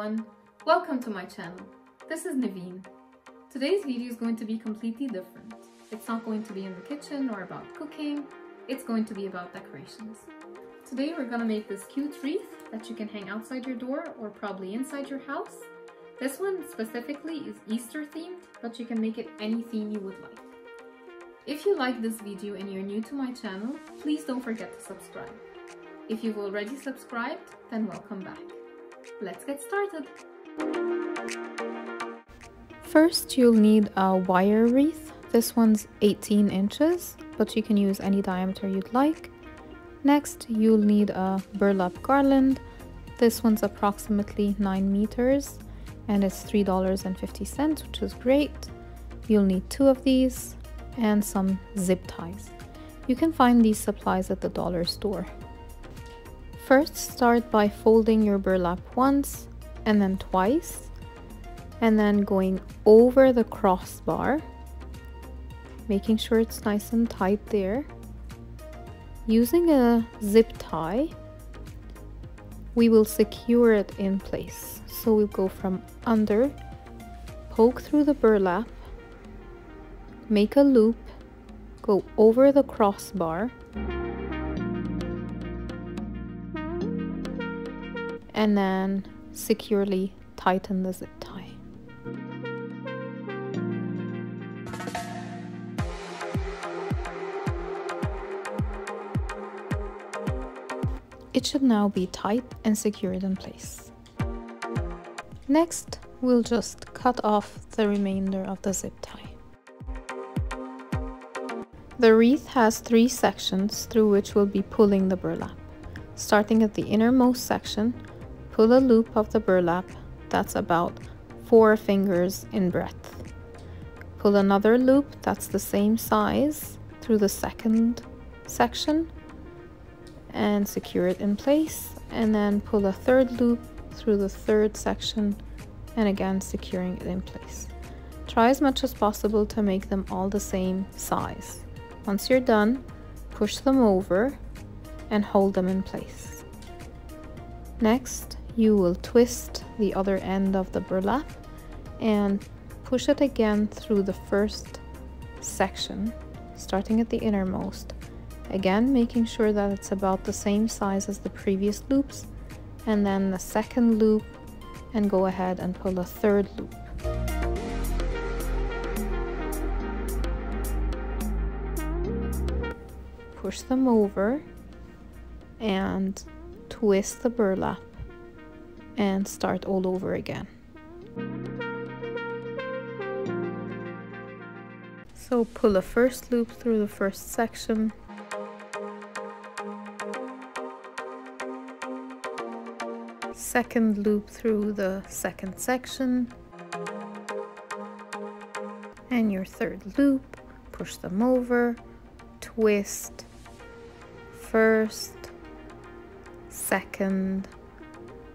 everyone, welcome to my channel. This is Naveen. Today's video is going to be completely different. It's not going to be in the kitchen or about cooking, it's going to be about decorations. Today we're going to make this cute wreath that you can hang outside your door or probably inside your house. This one specifically is Easter themed, but you can make it any theme you would like. If you like this video and you're new to my channel, please don't forget to subscribe. If you've already subscribed, then welcome back. Let's get started. First, you'll need a wire wreath. This one's 18 inches, but you can use any diameter you'd like. Next, you'll need a burlap garland. This one's approximately 9 meters and it's $3.50, which is great. You'll need 2 of these and some zip ties. You can find these supplies at the dollar store. First, start by folding your burlap once and then twice, and then going over the crossbar, making sure it's nice and tight there. Using a zip tie, we will secure it in place. So we'll go from under, poke through the burlap, make a loop, go over the crossbar, and then securely tighten the zip tie. It should now be tight and secured in place. Next, we'll just cut off the remainder of the zip tie. The wreath has 3 sections through which we'll be pulling the burlap. Starting at the innermost section, pull a loop of the burlap that's about 4 fingers in breadth. Pull another loop that's the same size through the second section and secure it in place, and then pull a third loop through the third section and again securing it in place. Try as much as possible to make them all the same size. Once you're done, push them over and hold them in place. Next, you will twist the other end of the burlap and push it again through the first section, starting at the innermost. Again, making sure that it's about the same size as the previous loops, and then the second loop, and go ahead and pull a third loop. Push them over and twist the burlap and start all over again. So pull a first loop through the first section, second loop through the second section, and your third loop, push them over, twist, first, second,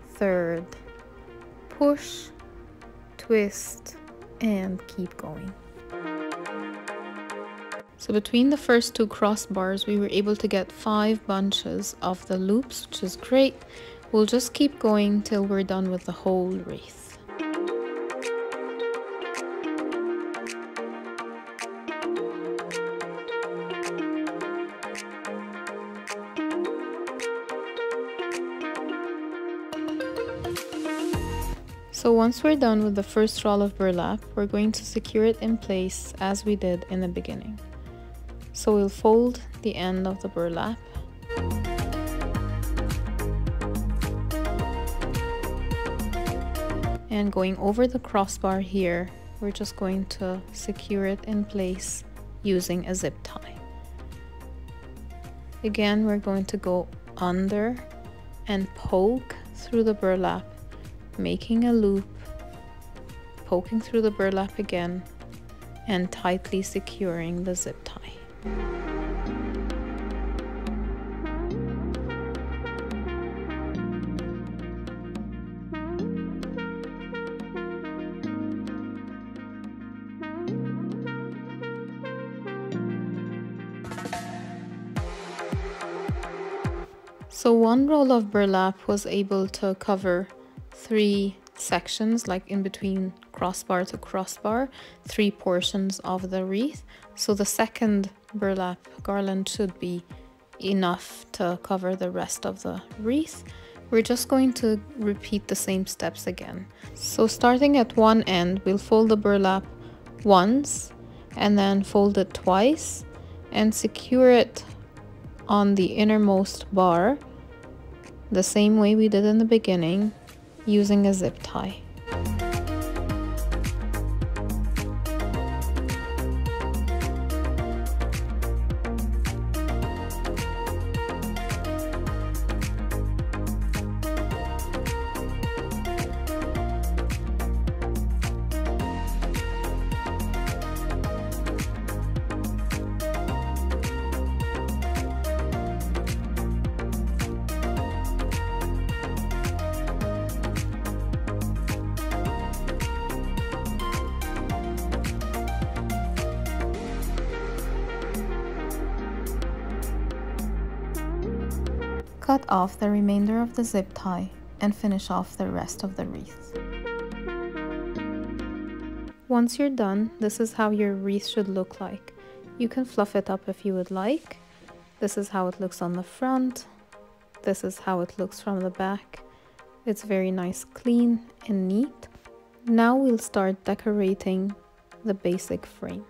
third, push, twist, and keep going. So between the first 2 crossbars, we were able to get 5 bunches of the loops, which is great. We'll just keep going till we're done with the whole wreath. So once we're done with the first roll of burlap, we're going to secure it in place as we did in the beginning. So we'll fold the end of the burlap, and going over the crossbar here, we're just going to secure it in place using a zip tie. Again, we're going to go under and poke through the burlap, making a loop, poking through the burlap again, and tightly securing the zip tie. So one roll of burlap was able to cover 3 sections, like in between crossbar to crossbar, 3 portions of the wreath. So the second burlap garland should be enough to cover the rest of the wreath. We're just going to repeat the same steps again. So starting at one end, we'll fold the burlap once and then fold it twice and secure it on the innermost bar the same way we did in the beginning, using a zip tie. Cut off the remainder of the zip tie and finish off the rest of the wreath. Once you're done, this is how your wreath should look like. You can fluff it up if you would like. This is how it looks on the front. This is how it looks from the back. It's very nice, clean and neat. Now we'll start decorating the basic frame.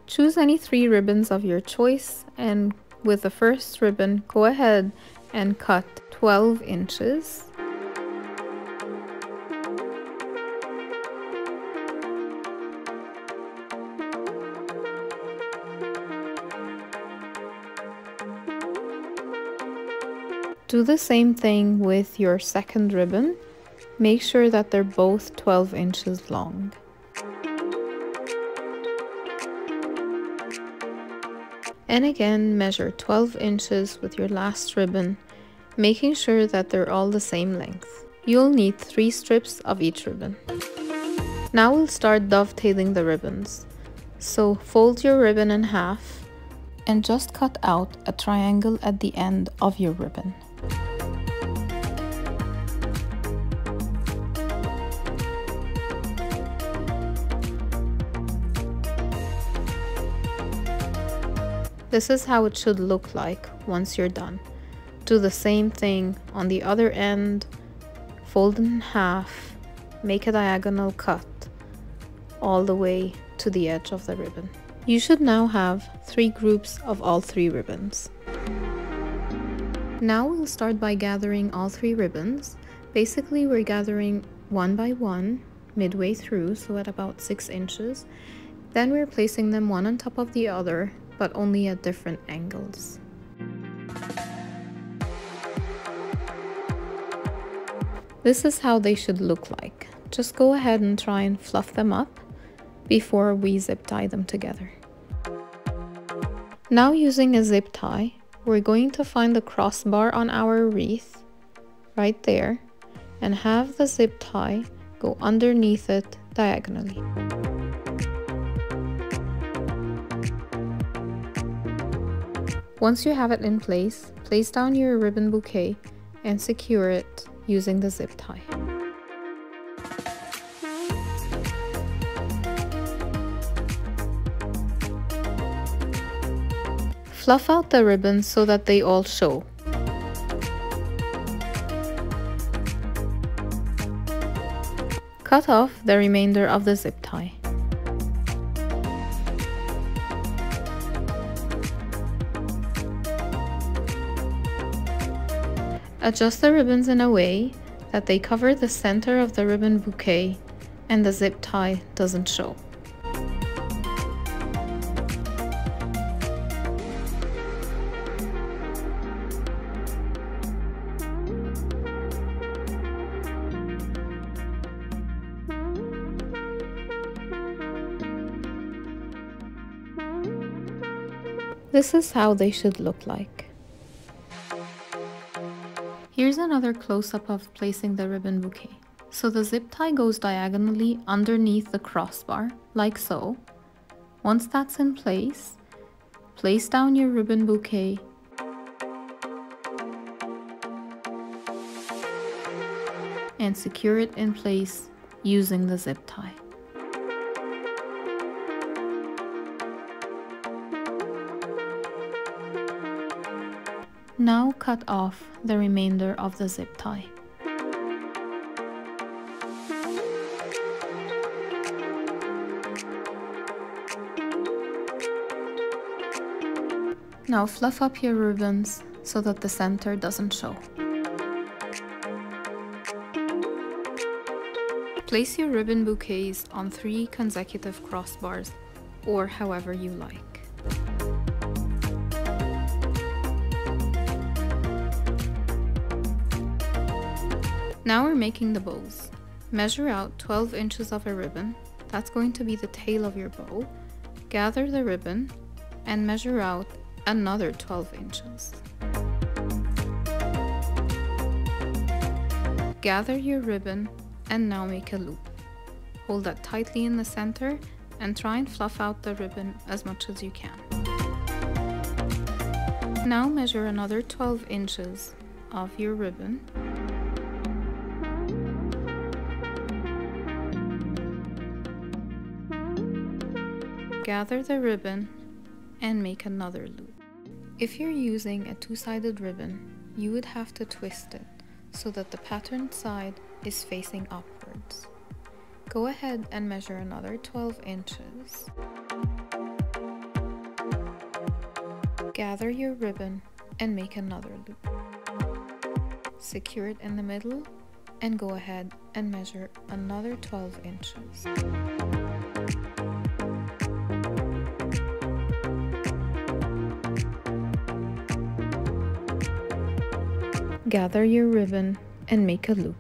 Choose any 3 ribbons of your choice, and with the first ribbon, go ahead and cut 12 inches. Do the same thing with your second ribbon. Make sure that they're both 12 inches long. And again, measure 12 inches with your last ribbon, making sure that they're all the same length. You'll need 3 strips of each ribbon. Now we'll start dovetailing the ribbons. So fold your ribbon in half and just cut out a triangle at the end of your ribbon. This is how it should look like once you're done. Do the same thing on the other end, fold in half, make a diagonal cut all the way to the edge of the ribbon. You should now have 3 groups of all 3 ribbons. Now we'll start by gathering all 3 ribbons. Basically, we're gathering one by one midway through, so at about 6 inches. Then we're placing them one on top of the other, but only at different angles. This is how they should look like. Just go ahead and try and fluff them up before we zip tie them together. Now, using a zip tie, we're going to find the crossbar on our wreath right there and have the zip tie go underneath it diagonally. Once you have it in place, place down your ribbon bouquet and secure it using the zip tie. Fluff out the ribbons so that they all show. Cut off the remainder of the zip tie. Adjust the ribbons in a way that they cover the center of the ribbon bouquet and the zip tie doesn't show. This is how they should look like. Here's another close-up of placing the ribbon bouquet. So the zip tie goes diagonally underneath the crossbar, like so. Once that's in place, place down your ribbon bouquet and secure it in place using the zip tie. Now cut off the remainder of the zip tie. Now fluff up your ribbons so that the center doesn't show. Place your ribbon bouquets on 3 consecutive crossbars, or however you like. Now we're making the bows. Measure out 12 inches of a ribbon. That's going to be the tail of your bow. Gather the ribbon and measure out another 12 inches. Gather your ribbon and now make a loop. Hold that tightly in the center and try and fluff out the ribbon as much as you can. Now measure another 12 inches of your ribbon. Gather the ribbon and make another loop. If you're using a two-sided ribbon, you would have to twist it so that the patterned side is facing upwards. Go ahead and measure another 12 inches. Gather your ribbon and make another loop. Secure it in the middle and go ahead and measure another 12 inches. Gather your ribbon and make a loop.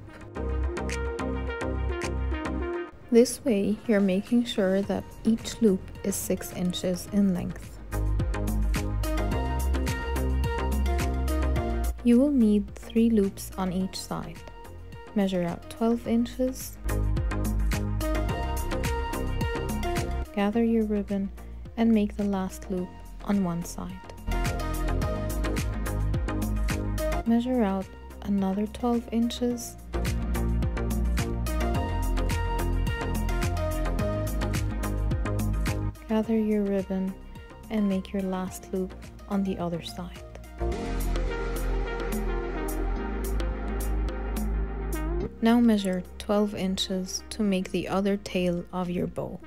This way, you're making sure that each loop is 6 inches in length. You will need 3 loops on each side. Measure out 12 inches. Gather your ribbon and make the last loop on one side. Measure out another 12 inches. Gather your ribbon and make your last loop on the other side. Now measure 12 inches to make the other tail of your bow.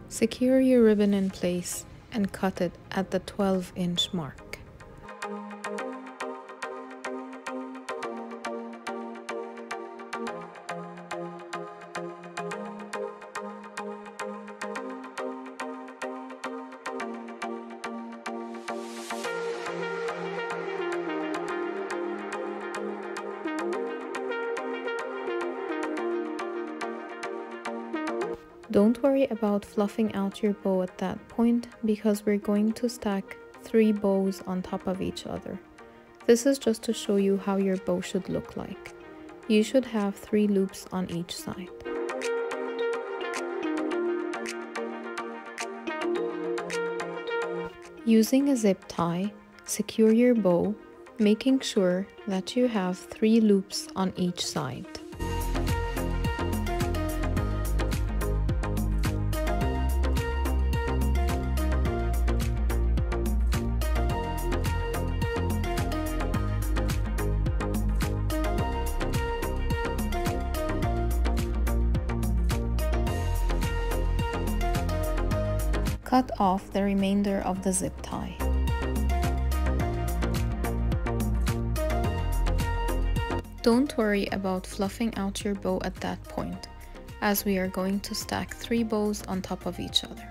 Secure your ribbon in place and cut it at the 12-inch mark. Don't worry about fluffing out your bow at that point because we're going to stack 3 bows on top of each other. This is just to show you how your bow should look like. You should have 3 loops on each side. Using a zip tie, secure your bow, making sure that you have 3 loops on each side. Cut off the remainder of the zip tie. Don't worry about fluffing out your bow at that point, as we are going to stack 3 bows on top of each other.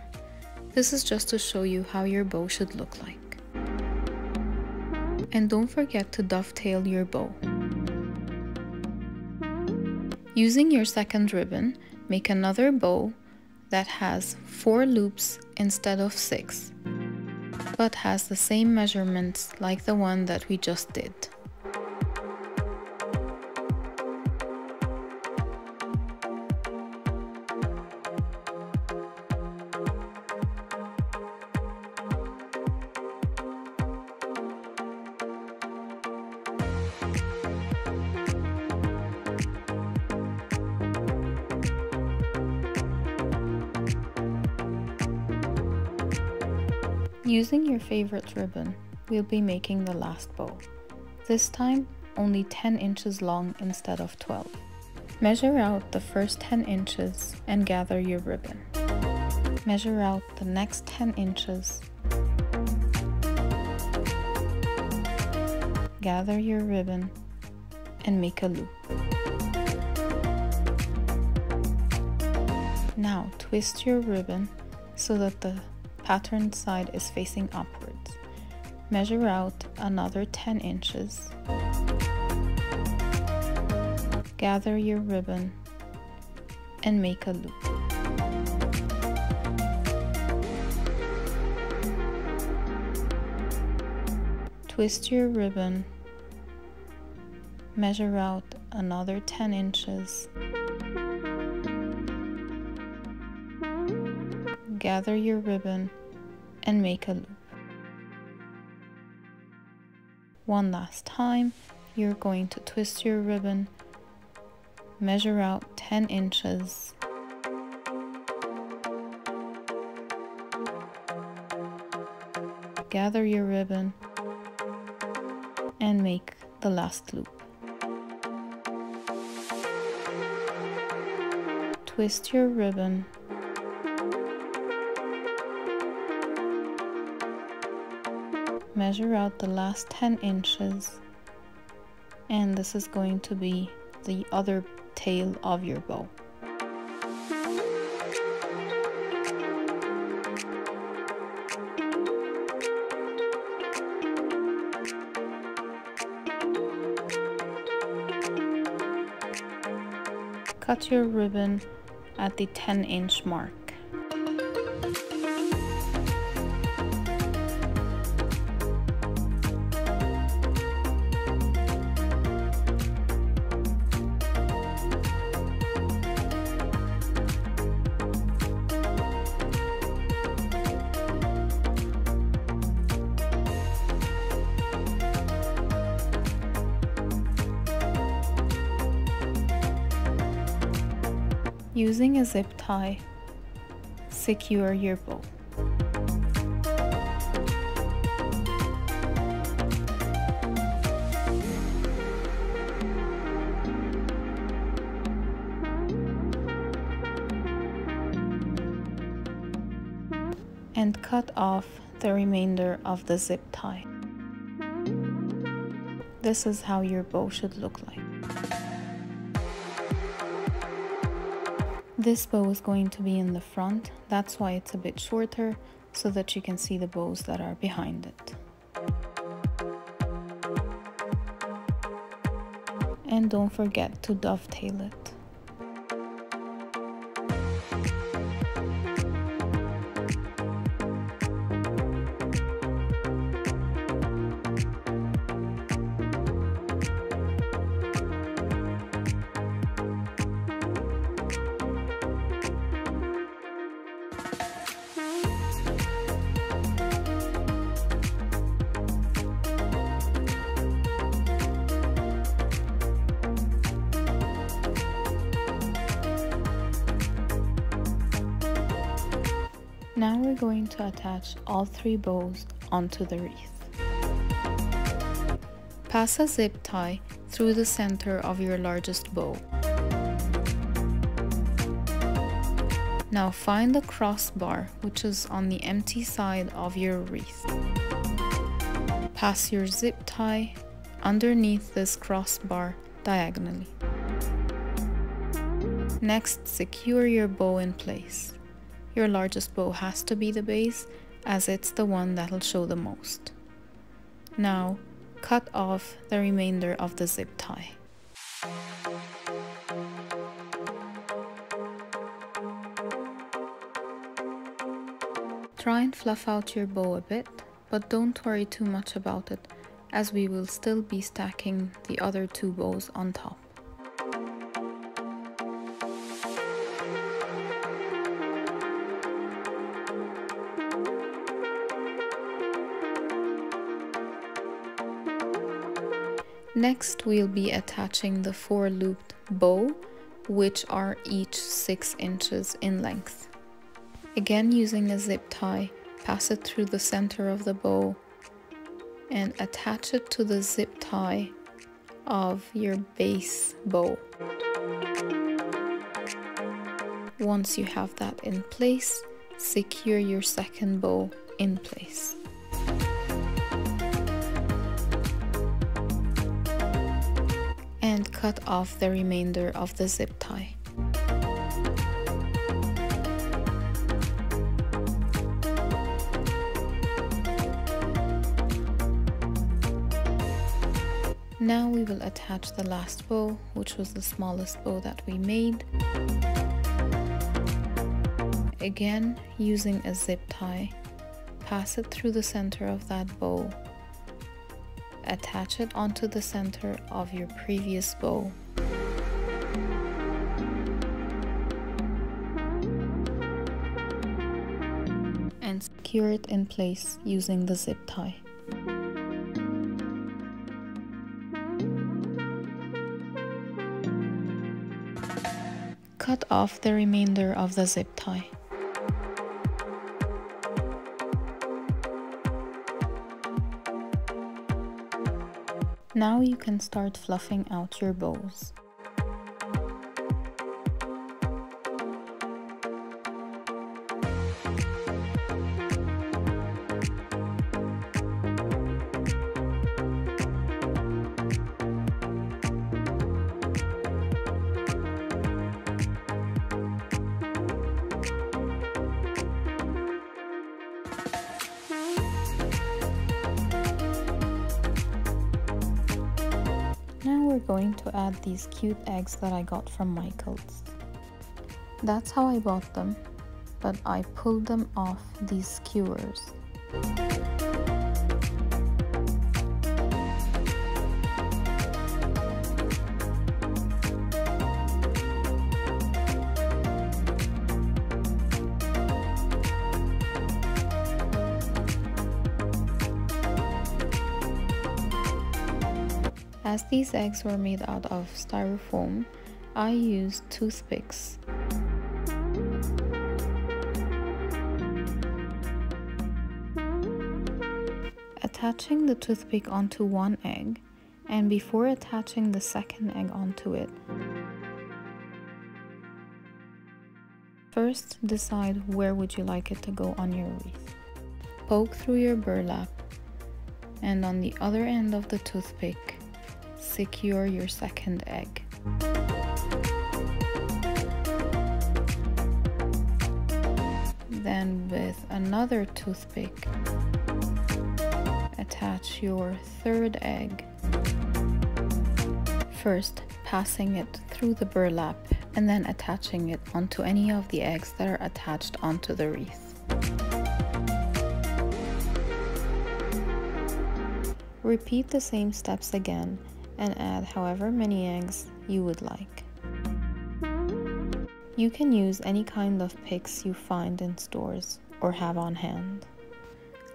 This is just to show you how your bow should look like. And don't forget to dovetail your bow. Using your second ribbon, make another bow that has 4 loops instead of 6, but has the same measurements like the one that we just did. Using your favorite ribbon, we'll be making the last bow. This time, only 10 inches long instead of 12. Measure out the first 10 inches and gather your ribbon. Measure out the next 10 inches. Gather your ribbon and make a loop. Now twist your ribbon so that the patterned side is facing upwards. Measure out another 10 inches. Gather your ribbon and make a loop. Twist your ribbon, measure out another 10 inches. Gather your ribbon and make a loop. One last time, you're going to twist your ribbon, measure out 10 inches. Gather your ribbon and make the last loop. Twist your ribbon, measure out the last 10 inches, and this is going to be the other tail of your bow. Cut your ribbon at the 10-inch mark. Using a zip tie, secure your bow. And cut off the remainder of the zip tie. This is how your bow should look like. This bow is going to be in the front, that's why it's a bit shorter, so that you can see the bows that are behind it. And don't forget to dovetail it. Now we're going to attach all 3 bows onto the wreath. Pass a zip tie through the center of your largest bow. Now find the crossbar, which is on the empty side of your wreath. Pass your zip tie underneath this crossbar diagonally. Next, secure your bow in place. Your largest bow has to be the base, as it's the one that'll show the most. Now, cut off the remainder of the zip tie. Try and fluff out your bow a bit, but don't worry too much about it, as we will still be stacking the other 2 bows on top. Next, we'll be attaching the 4 looped bow, which are each 6 inches in length. Again, using a zip tie, pass it through the center of the bow, and attach it to the zip tie of your base bow. Once you have that in place, secure your second bow in place. And cut off the remainder of the zip tie. Now we will attach the last bow, which was the smallest bow that we made. Again, using a zip tie, pass it through the center of that bow. Attach it onto the center of your previous bow. And secure it in place using the zip tie. Cut off the remainder of the zip tie. Now you can start fluffing out your bows. Now we're going to add these cute eggs that I got from Micheals. That's how I bought them, but I pulled them off these skewers. As these eggs were made out of styrofoam, I used toothpicks. Attaching the toothpick onto one egg, and before attaching the second egg onto it, first decide where would you like it to go on your wreath. Poke through your burlap, and on the other end of the toothpick, secure your second egg. Then with another toothpick, attach your third egg. First, passing it through the burlap and then attaching it onto any of the eggs that are attached onto the wreath. Repeat the same steps again and add however many eggs you would like. You can use any kind of picks you find in stores or have on hand.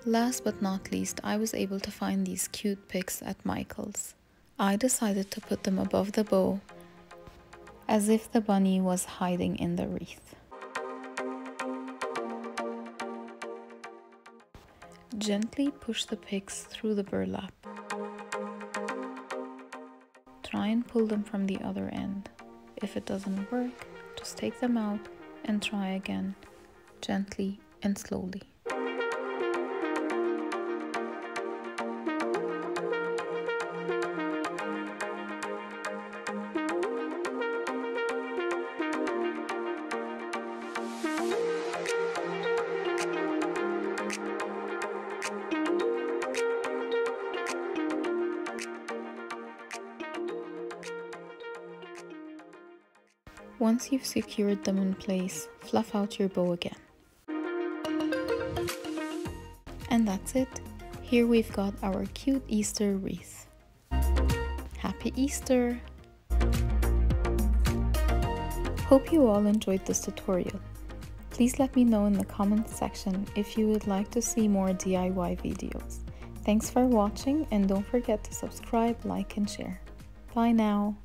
Last but not least, I was able to find these cute picks at Micheals. I decided to put them above the bow as if the bunny was hiding in the wreath. Gently push the picks through the burlap. Try and pull them from the other end. If it doesn't work, just take them out and try again, gently and slowly. Once you've secured them in place, fluff out your bow again. And that's it. Here we've got our cute Easter wreath. Happy Easter! Hope you all enjoyed this tutorial. Please let me know in the comments section if you would like to see more DIY videos. Thanks for watching, and don't forget to subscribe, like, and share. Bye now!